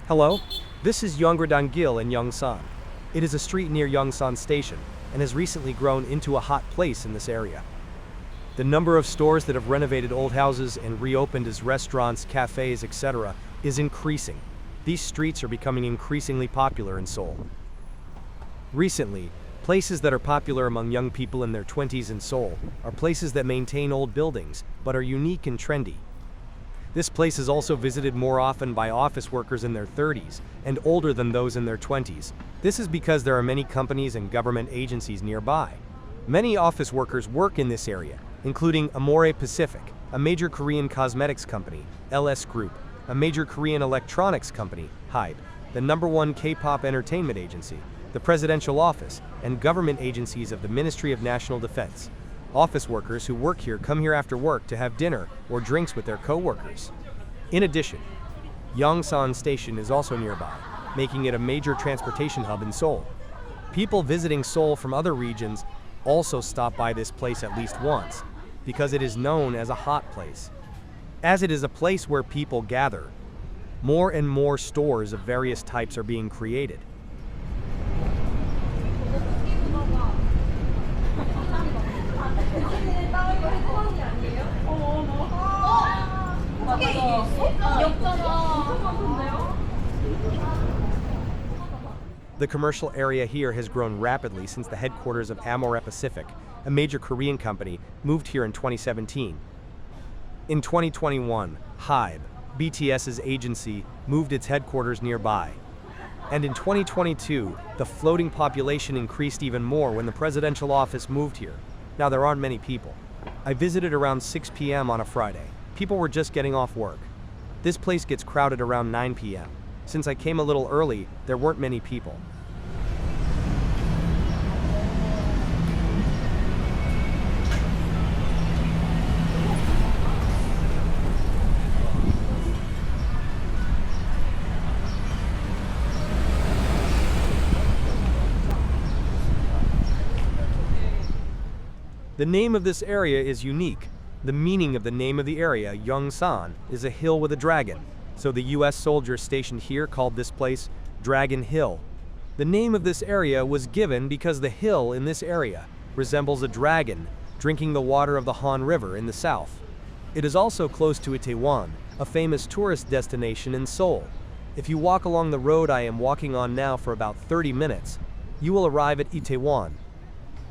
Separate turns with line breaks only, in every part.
Hello, this is Yonggradang-gil in Yongsan. It is a street near Yongsan Station and has recently grown into a hot place in this area. The number of stores that have renovated old houses and reopened as restaurants, cafes, etc. is increasing. These streets are becoming increasingly popular in Seoul. Recently, places that are popular among young people in their 20s in Seoul are places that maintain old buildings but are unique and trendy. This place is also visited more often by office workers in their 30s and older than those in their 20s. This is because there are many companies and government agencies nearby. Many office workers work in this area, including Amore Pacific, a major Korean cosmetics company, LS Group, a major Korean electronics company, HYBE, the #1 K-pop entertainment agency, the presidential office, and government agencies of the Ministry of National Defense. Office workers who work here come here after work to have dinner or drinks with their co-workers. In addition, Yongsan Station is also nearby, making it a major transportation hub in Seoul. People visiting Seoul from other regions also stop by this place at least once, because it is known as a hot place. As it is a place where people gather, more and more stores of various types are being created. The commercial area here has grown rapidly since the headquarters of Amore Pacific, a major Korean company, moved here in 2017. In 2021, HYBE, BTS's agency, moved its headquarters nearby. And in 2022, the floating population increased even more when the presidential office moved here. Now there aren't many people. I visited around 6 p.m. on a Friday. People were just getting off work. This place gets crowded around 9 p.m. Since I came a little early, there weren't many people. The name of this area is unique. The meaning of the name of the area, Yongsan, is a hill with a dragon. So the US soldiers stationed here called this place Dragon Hill. The name of this area was given because the hill in this area resembles a dragon drinking the water of the Han River in the south. It is also close to Itaewon, a famous tourist destination in Seoul. If you walk along the road I am walking on now for about 30 minutes, you will arrive at Itaewon.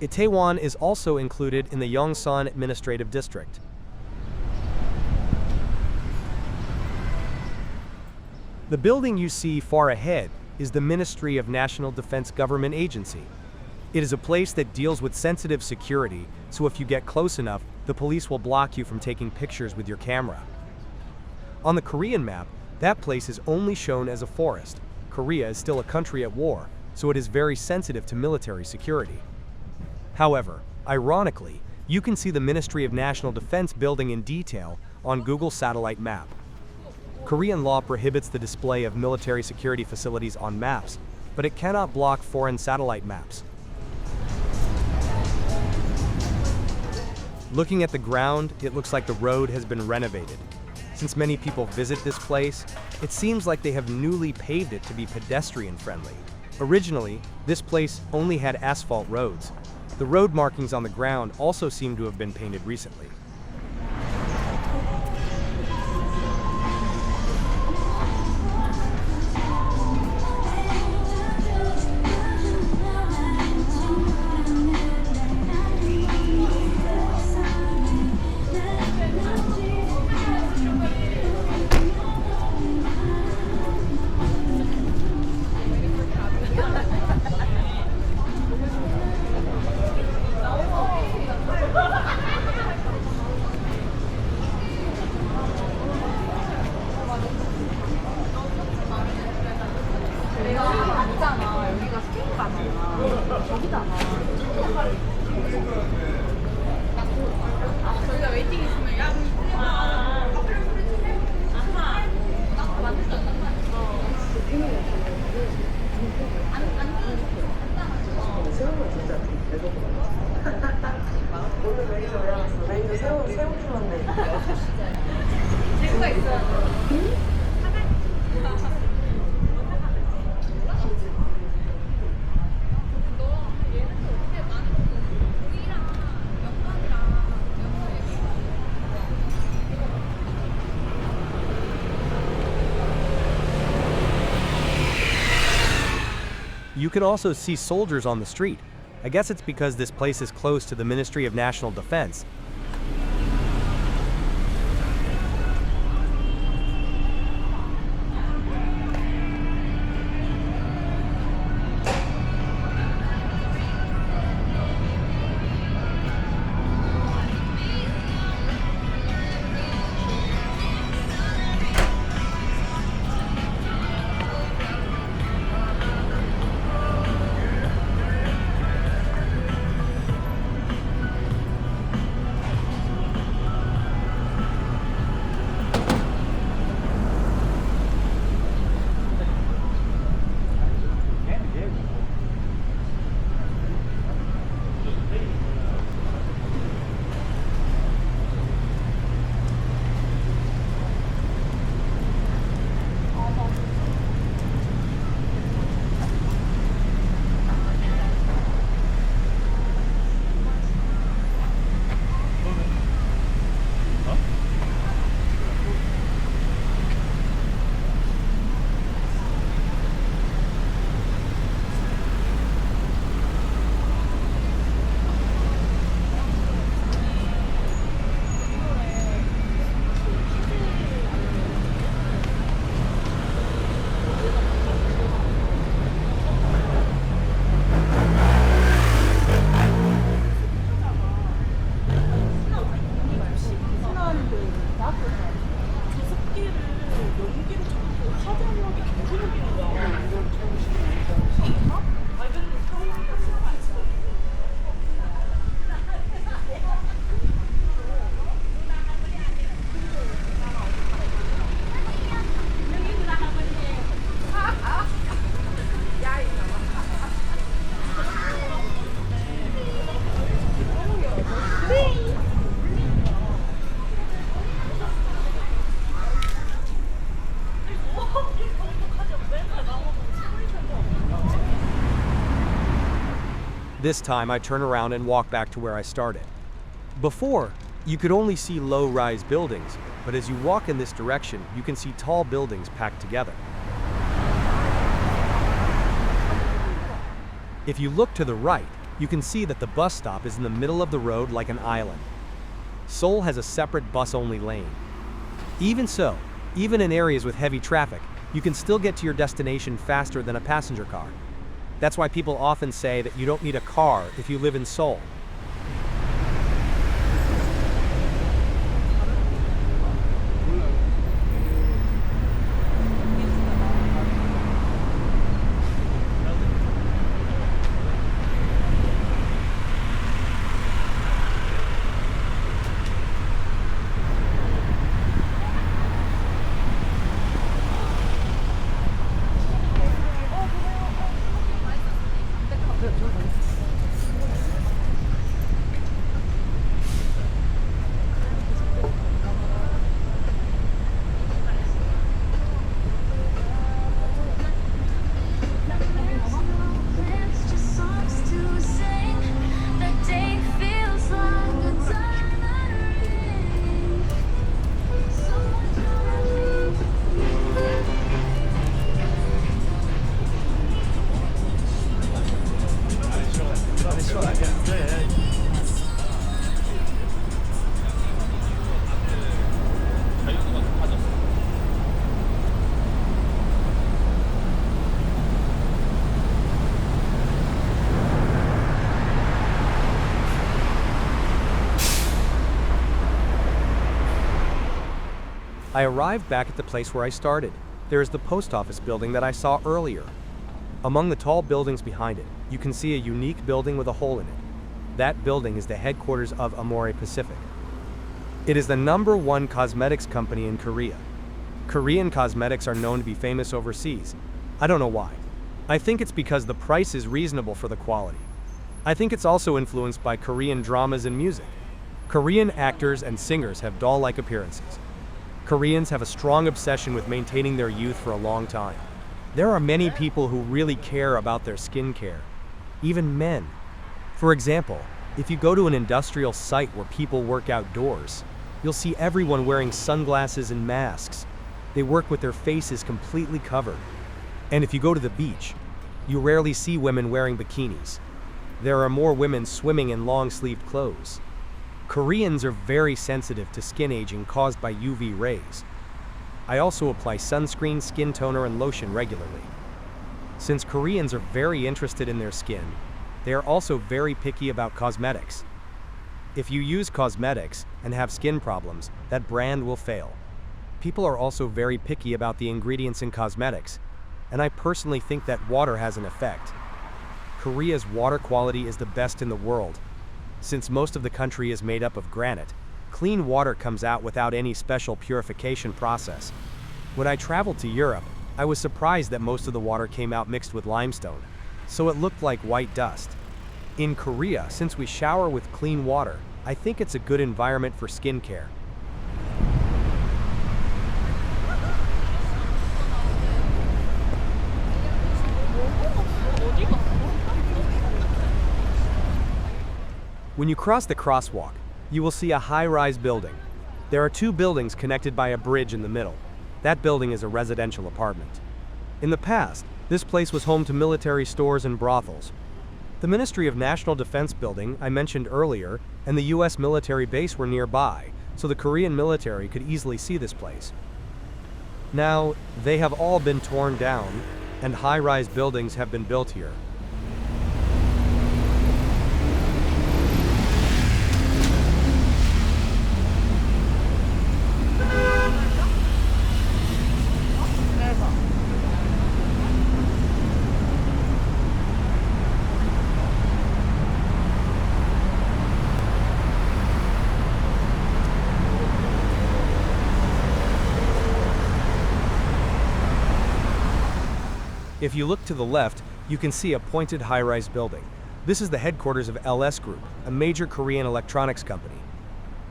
Itaewon is also included in the Yongsan Administrative District. The building you see far ahead is the Ministry of National Defense Government Agency. It is a place that deals with sensitive security, so if you get close enough, the police will block you from taking pictures with your camera. On the Korean map, that place is only shown as a forest. Korea is still a country at war, so it is very sensitive to military security. However, ironically, you can see the Ministry of National Defense building in detail on Google Satellite Map. Korean law prohibits the display of military security facilities on maps, but it cannot block foreign satellite maps. Looking at the ground, it looks like the road has been renovated. Since many people visit this place, it seems like they have newly paved it to be pedestrian friendly. Originally, this place only had asphalt roads. The road markings on the ground also seem to have been painted recently. You can also see soldiers on the street. I guess it's because this place is close to the Ministry of National Defense. This time I turn around and walk back to where I started. Before, you could only see low-rise buildings, but as you walk in this direction, you can see tall buildings packed together. If you look to the right, you can see that the bus stop is in the middle of the road like an island. Seoul has a separate bus-only lane. Even so, even in areas with heavy traffic, you can still get to your destination faster than a passenger car. That's why people often say that you don't need a car if you live in Seoul. I arrived back at the place where I started. There is the post office building that I saw earlier. Among the tall buildings behind it, you can see a unique building with a hole in it. That building is the headquarters of Amore Pacific. It is the #1 cosmetics company in Korea. Korean cosmetics are known to be famous overseas. I don't know why. I think it's because the price is reasonable for the quality. I think it's also influenced by Korean dramas and music. Korean actors and singers have doll-like appearances. Koreans have a strong obsession with maintaining their youth for a long time. There are many people who really care about their skincare, even men. For example, if you go to an industrial site where people work outdoors, you'll see everyone wearing sunglasses and masks. They work with their faces completely covered. And if you go to the beach, You rarely see women wearing bikinis. There are more women swimming in long-sleeved clothes. Koreans are very sensitive to skin aging caused by UV rays. I also apply sunscreen, skin toner, and lotion regularly. Since Koreans are very interested in their skin, they are also very picky about cosmetics. If you use cosmetics and have skin problems, that brand will fail. People are also very picky about the ingredients in cosmetics, and I personally think that water has an effect. Korea's water quality is the best in the world. Since most of the country is made up of granite, clean water comes out without any special purification process. When I traveled to Europe, I was surprised that most of the water came out mixed with limestone, so it looked like white dust. In Korea, since we shower with clean water, I think it's a good environment for skincare. When you cross the crosswalk, you will see a high-rise building. There are two buildings connected by a bridge in the middle. That building is a residential apartment. In the past, this place was home to military stores and brothels. The Ministry of National Defense building I mentioned earlier and the US military base were nearby, so the Korean military could easily see this place. Now, they have all been torn down, and high-rise buildings have been built here. If you look to the left, you can see a pointed high-rise building. This is the headquarters of LS Group, a major Korean electronics company.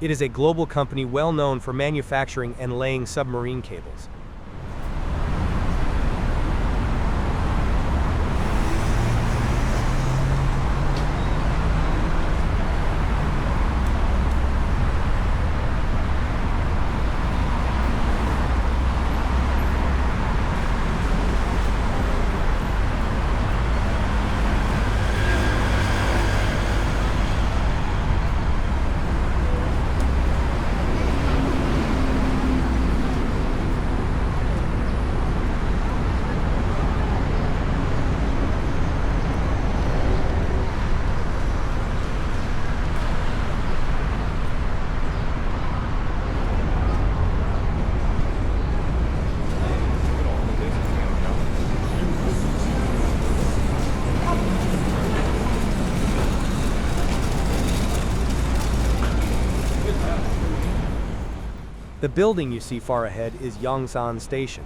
It is a global company well known for manufacturing and laying submarine cables. The building you see far ahead is Yongsan Station.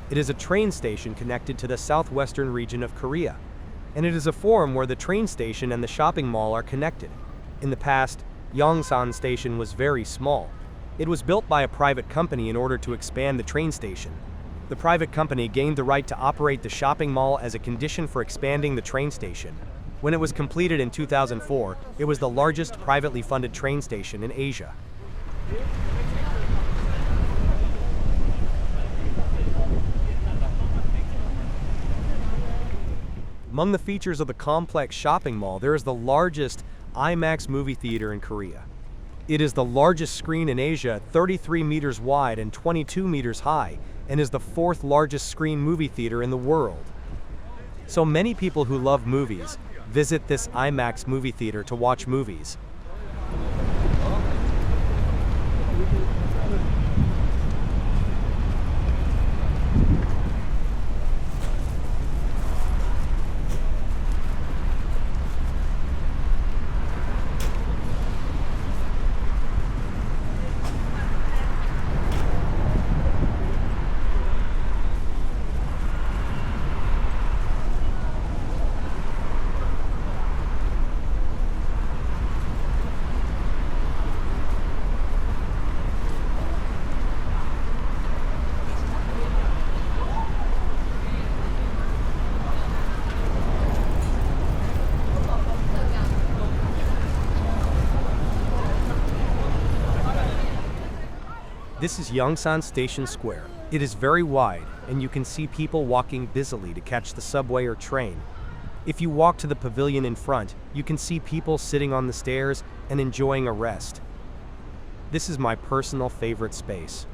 It is a train station connected to the southwestern region of Korea, and it is a forum where the train station and the shopping mall are connected. In the past, Yongsan Station was very small. It was built by a private company in order to expand the train station. The private company gained the right to operate the shopping mall as a condition for expanding the train station. When it was completed in 2004, it was the largest privately funded train station in Asia. Among the features of the complex shopping mall, there is the largest IMAX movie theater in Korea. It is the largest screen in Asia, 33 meters wide and 22 meters high, and is the fourth largest screen movie theater in the world. So many people who love movies visit this IMAX movie theater to watch movies. This is Yongsan Station Square. It is very wide, and you can see people walking busily to catch the subway or train. If you walk to the pavilion in front, you can see people sitting on the stairs and enjoying a rest. This is my personal favorite space.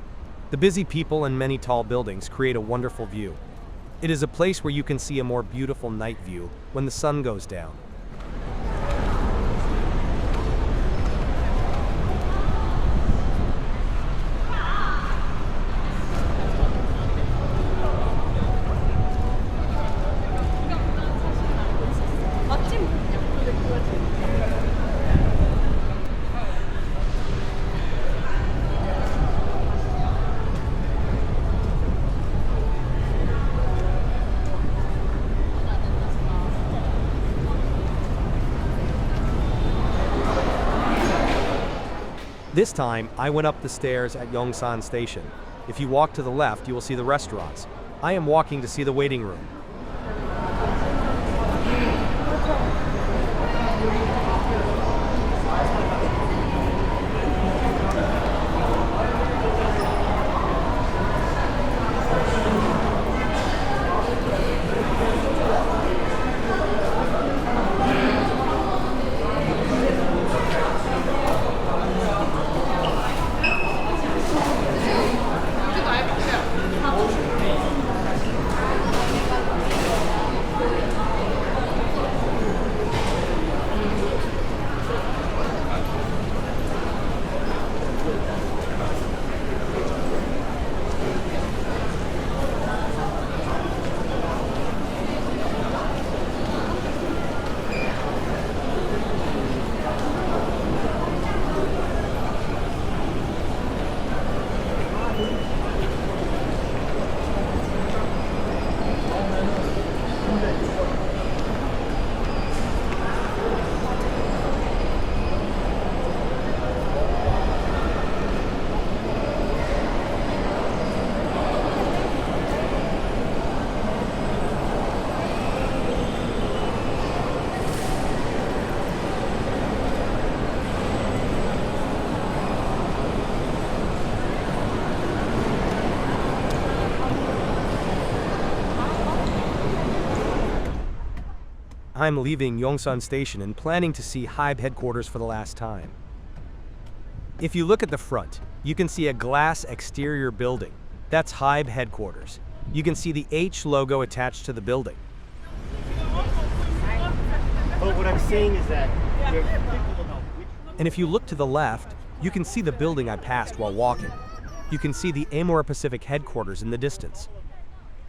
The busy people and many tall buildings create a wonderful view. It is a place where you can see a more beautiful night view when the sun goes down. This time, I went up the stairs at Yongsan Station. If you walk to the left, you will see the restaurants. I am walking to see the waiting room. I'm leaving Yongsan Station and planning to see HYBE headquarters for the last time. If you look at the front, you can see a glass exterior building. That's HYBE headquarters. You can see the H logo attached to the building.
But what I'm saying is that
And if you look to the left, you can see the building I passed while walking. You can see the Amora Pacific headquarters in the distance.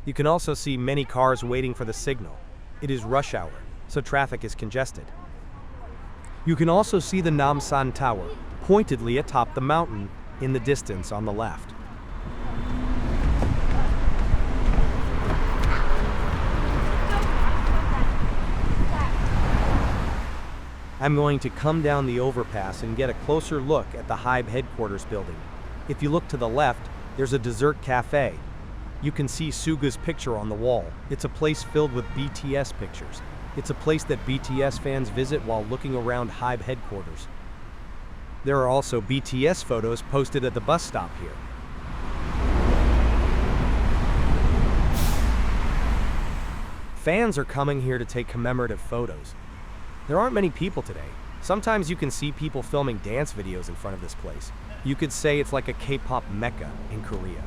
You can also see many cars waiting for the signal. It is rush hour, so traffic is congested. You can also see the Namsan Tower, pointedly atop the mountain, in the distance on the left. I'm going to come down the overpass and get a closer look at the HYBE headquarters building. If you look to the left, there's a dessert cafe. You can see Suga's picture on the wall. It's a place filled with BTS pictures. It's a place that BTS fans visit while looking around HYBE headquarters. There are also BTS photos posted at the bus stop here. Fans are coming here to take commemorative photos. There aren't many people today. Sometimes you can see people filming dance videos in front of this place. You could say it's like a K-pop mecca in Korea.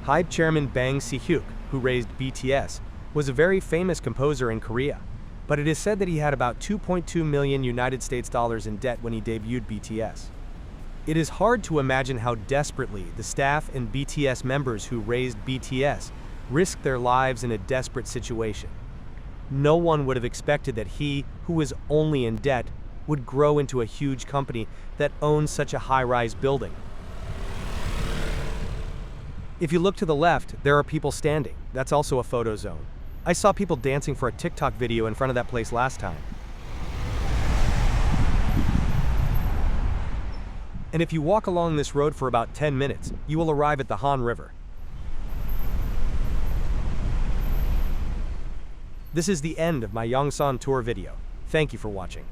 HYBE chairman Bang Si-hyuk, who raised BTS, was a very famous composer in Korea, but it is said that he had about 2.2 million United States dollars in debt when he debuted BTS. It is hard to imagine how desperately the staff and BTS members who raised BTS risked their lives in a desperate situation. No one would have expected that he, who was only in debt, would grow into a huge company that owns such a high-rise building. If you look to the left, there are people standing. That's also a photo zone. I saw people dancing for a TikTok video in front of that place last time. And if you walk along this road for about 10 minutes, you will arrive at the Han River. This is the end of my Yongsan tour video. Thank you for watching.